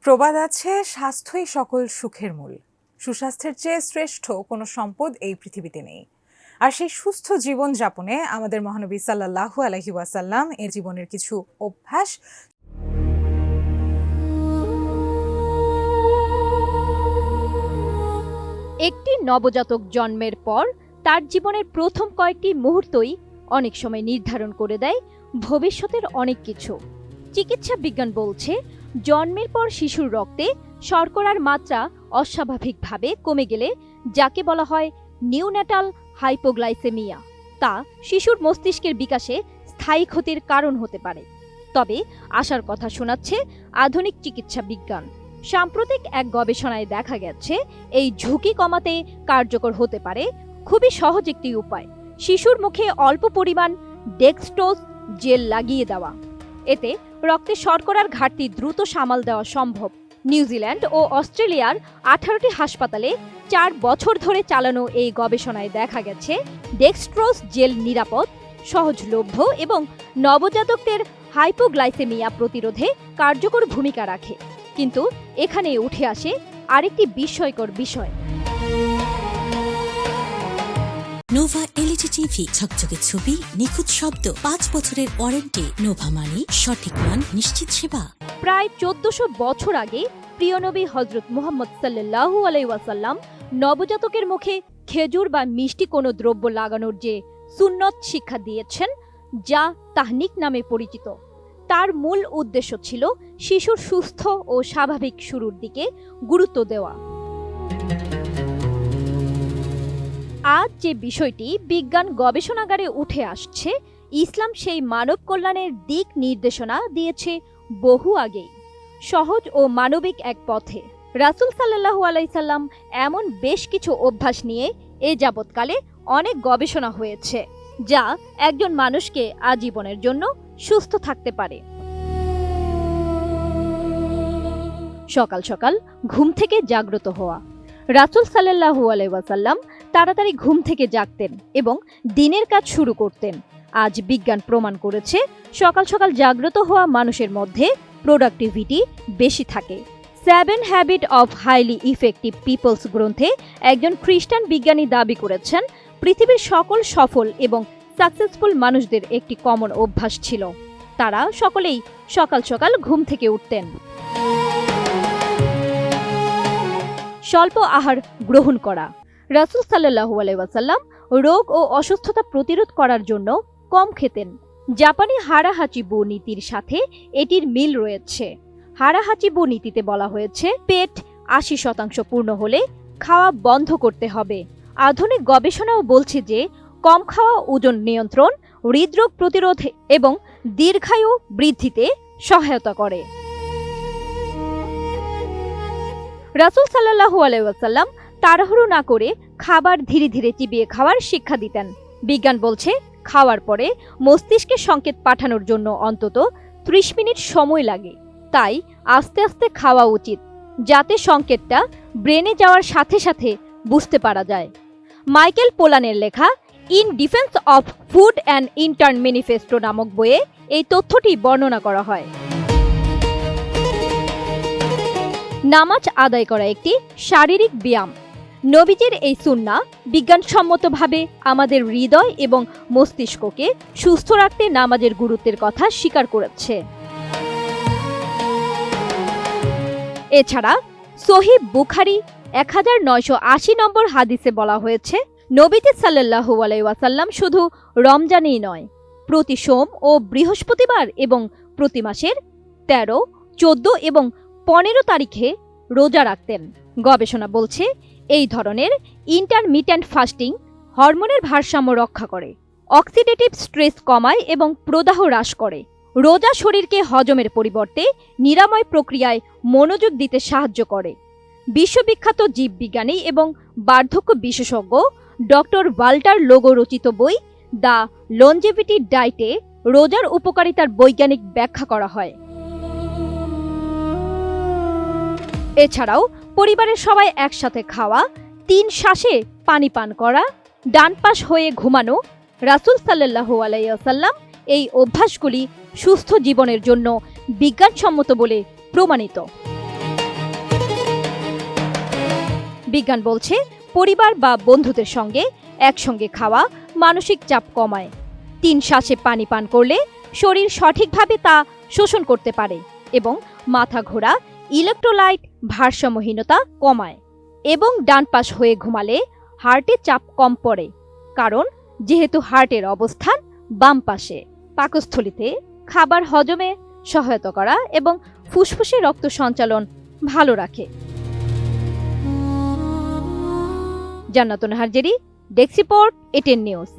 প্রবাদ আছে, স্বাস্থ্যই সকল সুখের মূল। সুস্বাস্থ্যের চেয়ে শ্রেষ্ঠ কোনো সম্পদ এই পৃথিবীতে নেই। আর সেই সুস্থ জীবন যাপনে আমাদের মহানবী সাল্লাল্লাহু আলাইহি ওয়াসাল্লাম এর জীবনের কিছু অভ্যাস একটি নবজাতক জন্মের পর তার জীবনের প্রথম কয়েকটি মুহূর্তই অনেক সময় নির্ধারণ করে দেয় ভবিষ্যতের অনেক কিছু। চিকিৎসা বিজ্ঞান বলছে, জন্মের পর শিশুর রক্তে শর্করার মাত্রা অস্বাভাবিকভাবে কমে গেলে, যাকে বলা হয় নিউন্যাটাল হাইপোগ্লাইসেমিয়া, তা শিশুর মস্তিষ্কের বিকাশে স্থায়ী ক্ষতির কারণ হতে পারে। তবে আশার কথা শোনাচ্ছে আধুনিক চিকিৎসা বিজ্ঞান। সাম্প্রতিক এক গবেষণায় দেখা গেছে, এই ঝুঁকি কমাতে কার্যকর হতে পারে খুবই সহজ একটি উপায়: শিশুর মুখে অল্প পরিমাণ ডেক্সট্রোজ জেল লাগিয়ে দেওয়া। এতে রক্তে শর্করার ঘাটতি দ্রুত সামাল দেওয়া সম্ভব। নিউজিল্যান্ড ও অস্ট্রেলিয়ার 18টি হাসপাতালে 4 বছর ধরে চালানো এই গবেষণায় দেখা গেছে, ডেক্সট্রোজ জেল নিরাপদ, সহজলভ্য এবং নবজাতকদের হাইপোগ্লাইসেমিয়া প্রতিরোধে কার্যকর ভূমিকা রাখে। কিন্তু এখানে উঠে আসে আরেকটি বিস্ময়কর বিষয়। নোভা এলইডি টিভি, ঝকঝকে ছবি, নিখুঁত শব্দ, 5 বছরের ওয়ারেন্টি। নোভা মানে সঠিক মান, নিশ্চিত সেবা। প্রায় 1400 বছর আগে প্রিয় নবী হযরত মুহাম্মদ সাল্লাল্লাহু আলাইহি ওয়াসাল্লাম নবজাতকের মুখে খেজুর বা মিষ্টি কোনো দ্রব্য লাগানোর যে সুন্নত শিক্ষা দিয়েছেন, যা তাহনিক নামে পরিচিত। তার মূল উদ্দেশ্য ছিল শিশুর সুস্থ ও স্বাভাবিক শুরুর দিকে গুরুত্ব দেওয়া। আজ যে বিষয়টি বিজ্ঞান গবেষণাগারে উঠে আসছে, ইসলাম সেই মানব কল্যাণের দিক নির্দেশনা দিয়েছে বহু আগেই, সহজ ও মানবিক এক পথে। রাসূল সাল্লাল্লাহু আলাইহি সাল্লাম এমন বেশ কিছু অভ্যাস নিয়ে এ যাবৎকালে অনেক গবেষণা হয়েছে, যা একজন মানুষকে আজীবনের জন্য সুস্থ থাকতে পারে। সকাল সকাল ঘুম থেকে জাগ্রত হওয়া। রাসূল সাল্লাল্লাহু আলাইহি ওয়াসাল্লাম তাড়াতাড়ি ঘুম থেকে জাগতেন এবং দিনের কাজ শুরু করতেন। আজ বিজ্ঞান প্রমাণ করেছে, সকাল সকাল জাগ্রত হওয়া মানুষের মধ্যে প্রোডাক্টিভিটি বেশি থাকে। 7 habit of highly effective peoples গ্রন্থে একজন খ্রিস্টান বিজ্ঞানী দাবি করেছেন, পৃথিবীর সকল সফল এবং সাকসেসফুল মানুষদের একটি কমন অভ্যাস ছিল, তারা সকলেই সকাল সকাল ঘুম থেকে উঠতেন। স্বল্প আহার গ্রহণ করা। রাসূল সাল্লাল্লাহু আলাইহি ওয়াসাল্লাম রোগ ও অসুস্থতা প্রতিরোধ করার জন্য কম খেতেন। জাপানি হারাহাচিবু নীতির সাথে এটির মিল রয়েছে। হারাহাচিবু নীতিতে বলা হয়েছে, পেট 80% পূর্ণ হলে খাওয়া বন্ধ করতে হবে। আধুনিক গবেষণাও বলছে যে কম খাওয়া ওজন নিয়ন্ত্রণ, হৃদরোগ প্রতিরোধ এবং দীর্ঘায়ু বৃদ্ধিতে সহায়তা করে। রাসূল সাল্লাল্লাহু আলাইহি ওয়াসাল্লাম তাড়াহুড়ো না করে খাবার ধীরে ধীরে চিবিয়ে খাওয়ার শিক্ষা দিতেন। বিজ্ঞান বলছে, খাওয়ার পরে মস্তিষ্কে সংকেত পাঠানোর জন্য অন্তত 30 মিনিট সময় লাগে। তাই আস্তে আস্তে খাওয়া উচিত, যাতে সংকেতটা ব্রেনে যাওয়ার সাথে সাথে বুঝতে পারা যায়। মাইকেল পোলানের লেখা in defence of food and intern manifesto নামক বইয়ে এই তথ্যটি বর্ণনা করা হয়। নামাজ আদায় করা একটি শারীরিক ব্যায়াম। নবীজির এই সুন্নাহ বিজ্ঞানসম্মতভাবে আমাদের হৃদয় এবং মস্তিষ্ককে সুস্থ রাখতে নামাজের গুরুত্বের কথা স্বীকার করেছে। এছাড়া সহিহ বুখারী 1980 নম্বর হাদিসে বলা হয়েছে, নবীজি সাল্লাল্লাহু আলাইহি ওয়াসাল্লাম শুধু রমজানেই নয়, প্রতি সোম ও বৃহস্পতিবার এবং প্রতি মাসের 13, 14 এবং 15 তারিখে রোজা রাখতেন। গবেষণা বলছে, এই ধরনের ইন্টারমিটেন্ট ফাস্টিং হরমোনের ভারসাম্য রক্ষা করে, অক্সিডেটিভ স্ট্রেস কমায় এবং প্রদাহ হ্রাস করে। রোজা শরীরকে হজমের পরিবর্তে নিরাময় প্রক্রিয়ায় মনোযোগ দিতে সাহায্য করে। বিশ্ববিখ্যাত জীববিজ্ঞানী এবং বার্ধক্য বিশেষজ্ঞ ডক্টর ওয়াল্টার লোগো রচিত বই দ্য লনজেভিটি ডায়েটে রোজার উপকারিতার বৈজ্ঞানিক ব্যাখ্যা করা হয়। এছাড়াও পরিবারের সবাই একসাথে খাওয়া, 3 শ্বাসে পানি পান করা, ডান পাশ হয়ে ঘুমানো। রাসূল সাল্লাল্লাহু আলাইহি ওয়াসাল্লাম এই অভ্যাসগুলি সুস্থ জীবনের জন্য বিজ্ঞানসম্মত বলে প্রমাণিত। বিজ্ঞান বলছে পরিবার বা বন্ধুদের সঙ্গে একসঙ্গে খাওয়া মানসিক চাপ কমায়। 3 শ্বাসে পানি পান করলে শরীর সঠিকভাবে তা শোষণ করতে পারে এবং মাথা ঘোরা, ইলেকট্রোলাইট ভারসাম্যহীনতা কমায়। এবং ডান পাশ হয়ে ঘুমালে হার্টে চাপ কম পড়ে, কারণ যেহেতু হার্টের অবস্থান বাম পাশে। পাকস্থলীতে খাবার হজমে সহায়তা করা এবং ফুসফুসে রক্ত সঞ্চালন ভালো রাখে। জান্নাতুন Nahar Jerry, desk report, ATN news.